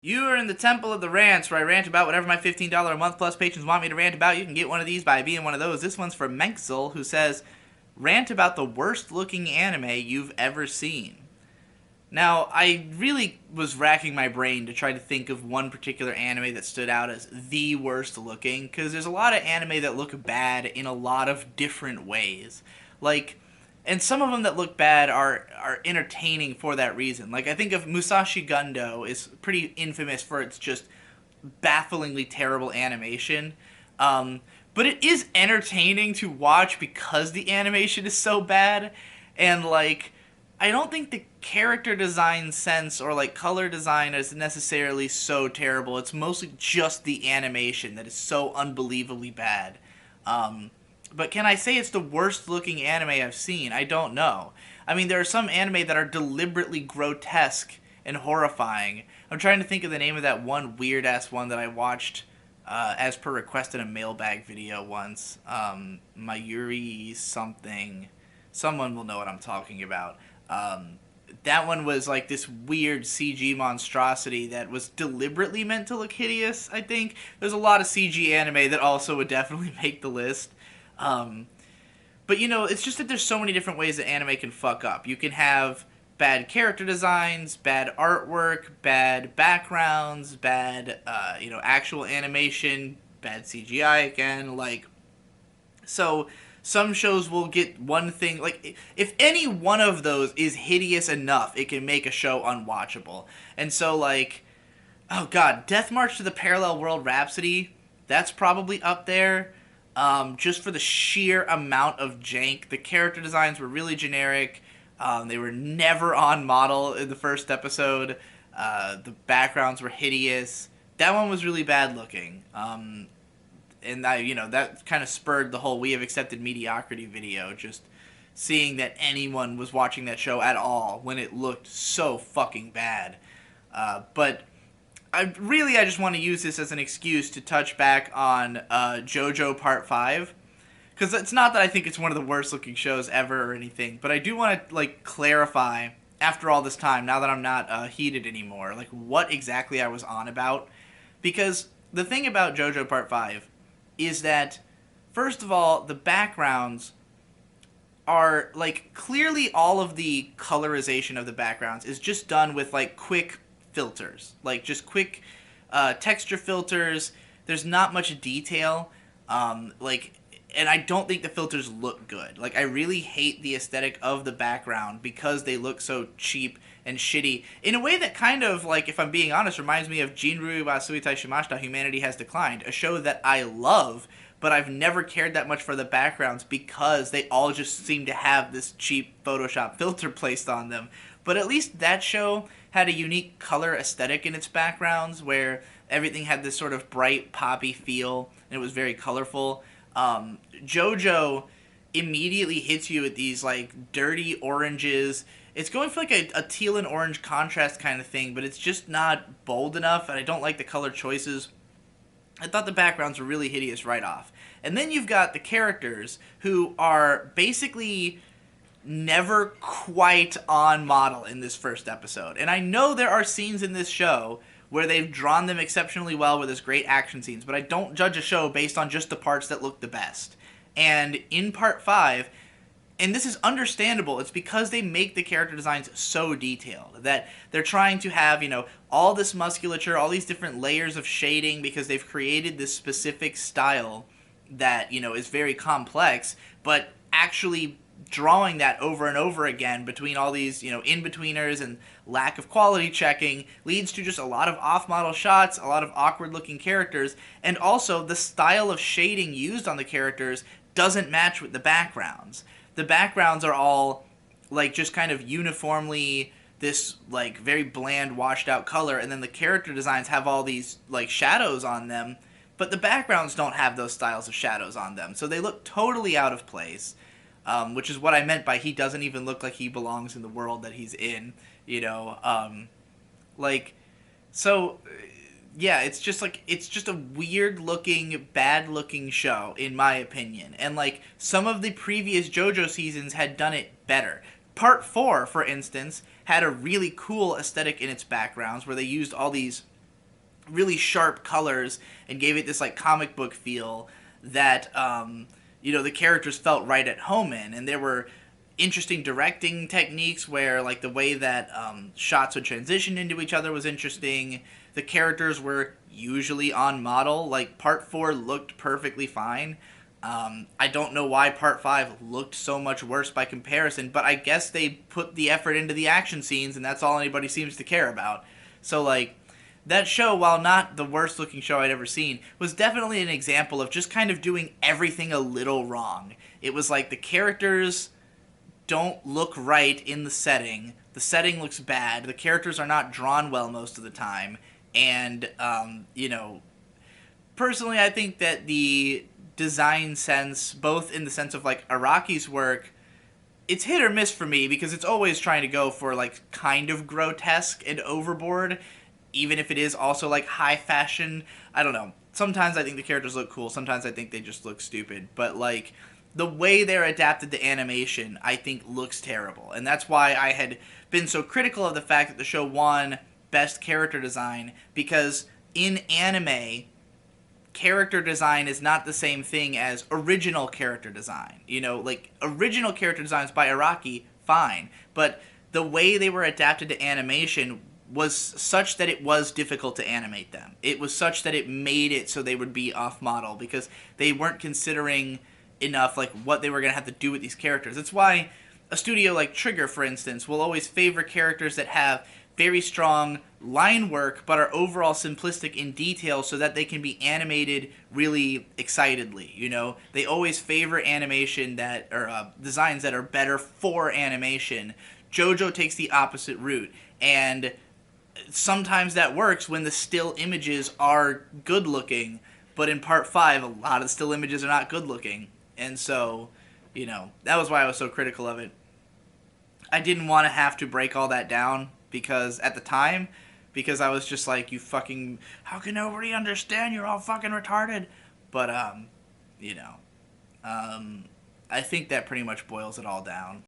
You are in the Temple of the Rants, where I rant about whatever my $15 a month plus patrons want me to rant about. You can get one of these by being one of those. This one's for Menxel, who says, rant about the worst looking anime you've ever seen. Now, I really was racking my brain to try to think of one particular anime that stood out as the worst looking, because there's a lot of anime that look bad in a lot of different ways. Like, and some of them that look bad are entertaining for that reason. Like, I think of Musashi Gundo is pretty infamous for its just bafflingly terrible animation. But it is entertaining to watch because the animation is so bad, and like I don't think the character design sense or like color design is necessarily so terrible. It's mostly just the animation that is so unbelievably bad. But can I say it's the worst looking anime I've seen? I don't know. I mean, there are some anime that are deliberately grotesque and horrifying. I'm trying to think of the name of that one weird ass one that I watched as per request in a mailbag video once. Mayuri something. Someone will know what I'm talking about. That one was like this weird CG monstrosity that was deliberately meant to look hideous, I think. There's a lot of CG anime that also would definitely make the list. Um, but you know, it's just that there's so many different ways that anime can fuck up. You can have bad character designs, bad artwork, bad backgrounds, bad, actual animation, bad CGI again, like, so some shows will get one thing, like if any one of those is hideous enough, it can make a show unwatchable. And so like, oh god, Death March to the Parallel World Rhapsody, that's probably up there. Just for the sheer amount of jank. The character designs were really generic. They were never on model in the first episode. The backgrounds were hideous. That one was really bad looking. And that kind of spurred the whole "We Have Accepted Mediocrity" video. Just seeing that anyone was watching that show at all when it looked so fucking bad. But I just want to use this as an excuse to touch back on JoJo Part 5. Because it's not that I think it's one of the worst looking shows ever or anything, but I do want to like clarify after all this time, now that I'm not heated anymore, like what exactly I was on about. Because the thing about JoJo Part 5 is that, first of all, the backgrounds are like clearly all of the colorization of the backgrounds is just done with like quick filters, like just quick texture filters. There's not much detail, and I don't think the filters look good. Like, I really hate the aesthetic of the background because they look so cheap and shitty in a way that kind of, like, if I'm being honest, reminds me of Jinryu wa Suitai Shimashita, Humanity Has Declined, a show that I love, but I've never cared that much for the backgrounds because they all just seem to have this cheap Photoshop filter placed on them. But at least that show had a unique color aesthetic in its backgrounds where everything had this sort of bright, poppy feel, and it was very colorful. JoJo immediately hits you with these like dirty oranges. It's going for like a teal and orange contrast kind of thing, but it's just not bold enough, and I don't like the color choices. I thought the backgrounds were really hideous right off. And then you've got the characters who are basically never quite on model in this first episode. And I know there are scenes in this show where they've drawn them exceptionally well, where there's great action scenes, but I don't judge a show based on just the parts that look the best. And in Part 5, and this is understandable, it's because they make the character designs so detailed that they're trying to have, all this musculature, all these different layers of shading, because they've created this specific style that, is very complex, but actually drawing that over and over again between all these, in-betweeners and lack of quality checking leads to just a lot of off-model shots, a lot of awkward-looking characters, and also the style of shading used on the characters doesn't match with the backgrounds. The backgrounds are all, like, just kind of uniformly this, like, very bland, washed-out color, and then the character designs have all these, like, shadows on them, but the backgrounds don't have those styles of shadows on them, so they look totally out of place. Which is what I meant by he doesn't even look like he belongs in the world that he's in, so, yeah, it's just a weird looking, bad looking show, in my opinion, and, like, some of the previous JoJo seasons had done it better. Part 4, for instance, had a really cool aesthetic in its backgrounds, where they used all these really sharp colors and gave it this like comic book feel that the characters felt right at home in, and there were interesting directing techniques where like the way that shots would transition into each other was interesting. The characters were usually on model. Like part 4 looked perfectly fine. I don't know why part 5 looked so much worse by comparison, but I guess they put the effort into the action scenes, and that's all anybody seems to care about. So like that show, while not the worst looking show I'd ever seen, was definitely an example of just kind of doing everything a little wrong. It was like the characters don't look right in the setting. The setting looks bad. The characters are not drawn well most of the time. And, personally, I think that the design sense, both in the sense of like Araki's work, it's hit or miss for me because it's always trying to go for like kind of grotesque and overboard, even if it is also like high fashion. I don't know. Sometimes I think the characters look cool. Sometimes I think they just look stupid. But like the way they're adapted to animation, I think looks terrible. And that's why I had been so critical of the fact that the show won Best Character Design, because in anime, character design is not the same thing as original character design. Like original character designs by Araki, fine. But the way they were adapted to animation was such that it was difficult to animate them. It was such that it made it so they would be off model because they weren't considering enough like what they were going to have to do with these characters. That's why a studio like Trigger, for instance, will always favor characters that have very strong line work but are overall simplistic in detail so that they can be animated really excitedly. They always favor animation that or designs that are better for animation. JoJo takes the opposite route, and sometimes that works when the still images are good looking, but in part 5 a lot of the still images are not good looking. And so, that was why I was so critical of it. I didn't want to have to break all that down because at the time, because I was just like, you fucking, how can nobody understand? You're all fucking retarded. But, I think that pretty much boils it all down.